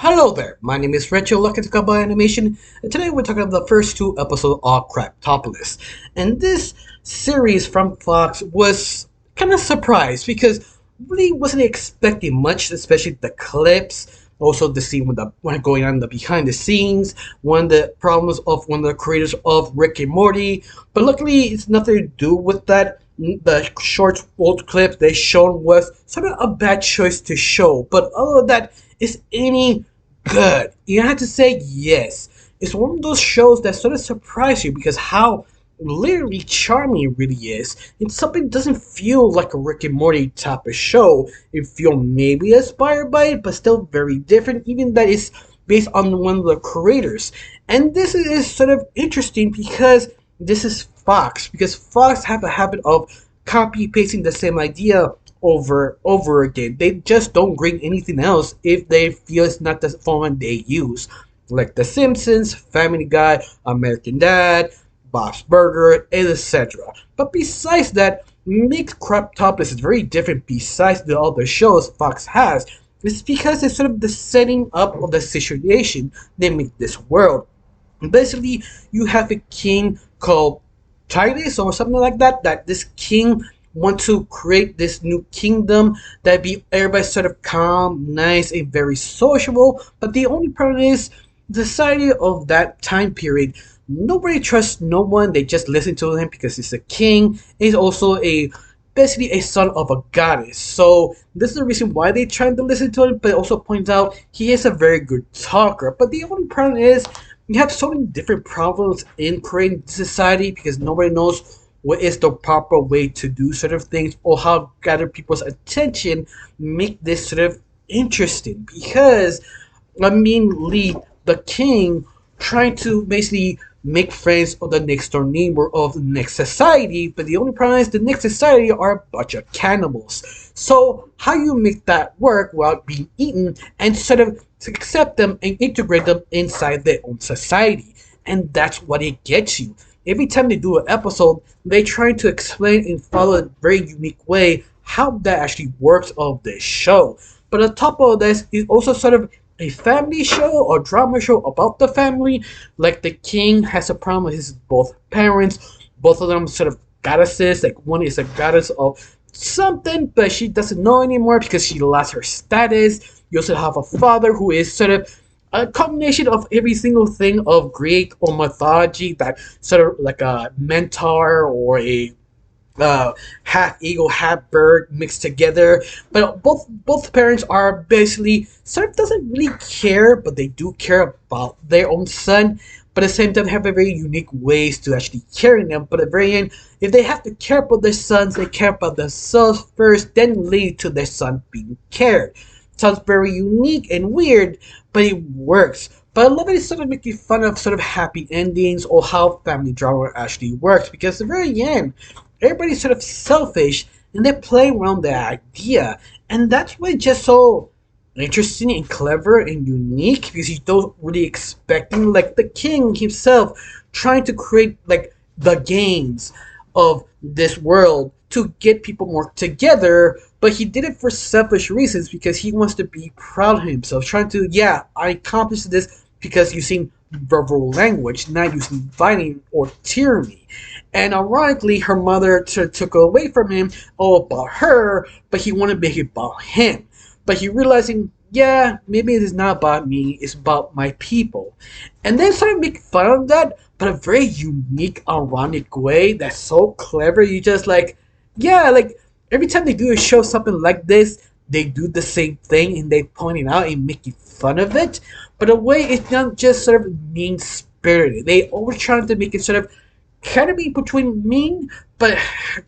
Hello there, my name is Rachel, welcome to Cowboy Animation, and today we're talking about the first two episodes of Krapopolis. And this series from Fox was kind of surprised because really wasn't expecting much, especially the clips, also the scene with the what going on in the behind the scenes, one of the problems of one of the creators of Rick and Morty. But luckily, it's nothing to do with that. The short old clip they shown was sort of a bad choice to show, but other than that, is any good? You have to say yes. It's one of those shows that sort of surprise you because how literally charming it really is. It's something that doesn't feel like a Rick and Morty type of show. It feels maybe inspired by it, but still very different, even that it's based on one of the creators. And this is sort of interesting because this is Fox, because Fox have a habit of copy pasting the same idea over again. They just don't bring anything else if they feel it's not the format they use. Like The Simpsons, Family Guy, American Dad, Bob's Burger, etc. But besides that, makes Krapopolis is very different besides the other shows Fox has. It's because it's sort of the setting up of the situation they make this world. Basically, you have a king called Titus or something like that. That this king want to create this new kingdom that be everybody sort of calm, nice, and very sociable. But the only problem is the society of that time period. Nobody trusts no one. They just listen to him because he's a king. He's also a basically a son of a goddess. So this is the reason why they try to listen to him. But it also points out he is a very good talker. But the only problem is you have so many different problems in creating society because nobody knows what is the proper way to do sort of things or how gather people's attention. Make this sort of interesting because Lee, the king, trying to basically make friends of the next door neighbor of the next society, but the only problem is the next society are a bunch of cannibals. So how you make that work without being eaten and sort of accept them and integrate them inside their own society? And that's what it gets you. Every time they do an episode, they try to explain and follow a very unique way how that actually works of this show. But on top of this, it's also sort of a family show or drama show about the family. Like the king has a problem with his both parents, both of them sort of goddesses. Like one is a goddess of something, but she doesn't know anymore because she lost her status. You also have a father who is sort of a combination of every single thing of Greek or mythology, that sort of like a mentor or a half eagle, half bird mixed together. But both parents are basically sort of doesn't really care, but they do care about their own son. But at the same time, they have a very unique ways to actually caring them. But at the very end, if they have to care about their sons, they care about themselves first, then lead to their son being cared. Sounds very unique and weird, but it works. But I love it. It's sort of making fun of sort of happy endings or how family drama actually works. Because at the very end, everybody's sort of selfish and they play around the idea. And that's why it's just so interesting and clever and unique because you don't really expecting like the king himself trying to create like the games of this world to get people more together, but he did it for selfish reasons because he wants to be proud of himself, trying to, yeah, I accomplished this because using verbal language, not using violence or tyranny. And ironically, her mother took away from him all about her, but he wanted to make it about him. But he realizing, yeah, maybe it is not about me, it's about my people. And then sort of make fun of that, but a very unique, ironic way that's so clever. You just like, yeah, like every time they do a show something like this, they do the same thing and they point it out and making fun of it. But a way it's not just sort of mean spirited. They always try to make it sort of kind of be between mean, but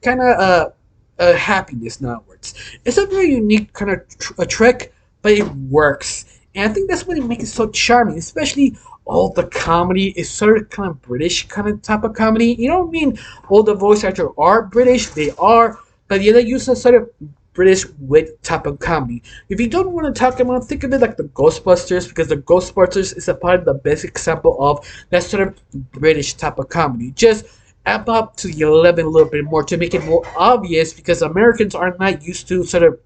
kind of happiness onwards. It's a very unique kind of a trick, but it works. And I think that's what it makes it so charming, especially all the comedy is sort of kind of British kind of type of comedy. You don't mean all the voice actors are British, they are, but yeah, they use a sort of British wit type of comedy. If you don't want to talk about, think of it like the Ghostbusters, because the Ghostbusters is a part of the best example of that sort of British type of comedy. Just amp up to the 11 a little bit more to make it more obvious, because Americans are not used to sort of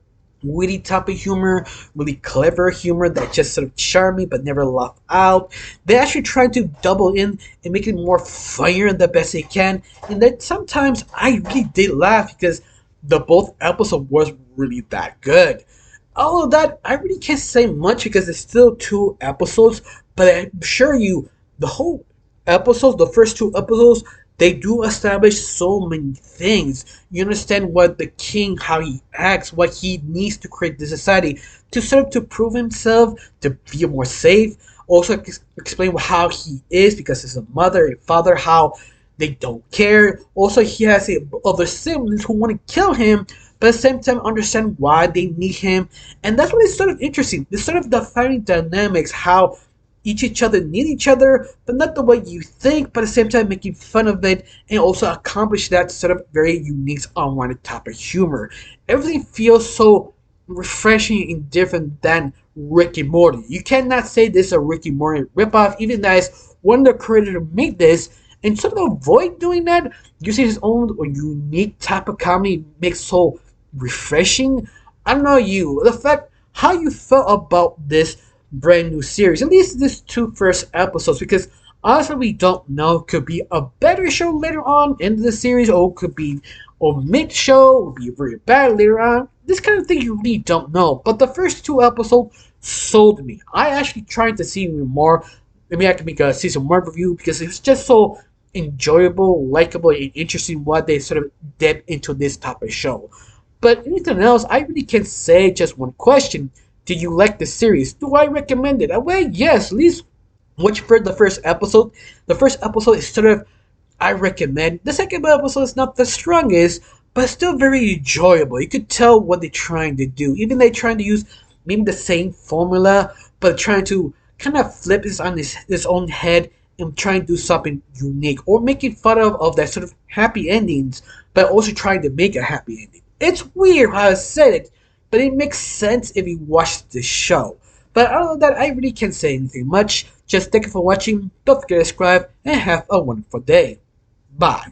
witty type of humor, really clever humor that just sort of charming but never laugh out. They actually try to double in and make it more funnier the best they can. And that sometimes I really did laugh because the both episode was really that good. All of that, I really can't say much because it's still two episodes, but I'm sure you, the whole episodes, the first two episodes, they do establish so many things. You understand what the king, how he acts, what he needs to create the society to sort of to prove himself, to feel more safe. Also explain how he is because his mother and father, how they don't care. Also, he has other siblings who want to kill him, but at the same time understand why they need him. And that's what is sort of interesting. This sort of the family dynamics, how each other need each other, but not the way you think, but at the same time making fun of it and also accomplish that sort of very unique, unwanted type of humor. Everything feels so refreshing and different than Rick and Morty. You cannot say this is a Rick and Morty ripoff, even though it's one of the creators who made this. And sort of avoid doing that, using his own unique type of comedy makes so refreshing. I don't know you, the fact how you felt about this brand new series, at least this two first episodes, because honestly we don't know. Could be a better show later on in the series, or could be or mid show, would be very bad later on. This kind of thing you really don't know. But the first two episodes sold me. I actually tried to see more. Maybe I can make a season one review because it's just so enjoyable, likable, and interesting what they sort of dip into this type of show. But anything else, I really can't say just one question. Do you like the series? Do I recommend it? Well, yes, at least watch for the first episode. The first episode is sort of I recommend. The second episode is not the strongest, but still very enjoyable. You could tell what they're trying to do. Even they're trying to use maybe the same formula, but trying to kind of flip this on his own head and trying to do something unique. Or making fun of that sort of happy endings, but also trying to make a happy ending. It's weird how I said it, but it makes sense if you watch the show. But other than that, I really can't say anything much. Just thank you for watching. Don't forget to subscribe and have a wonderful day. Bye.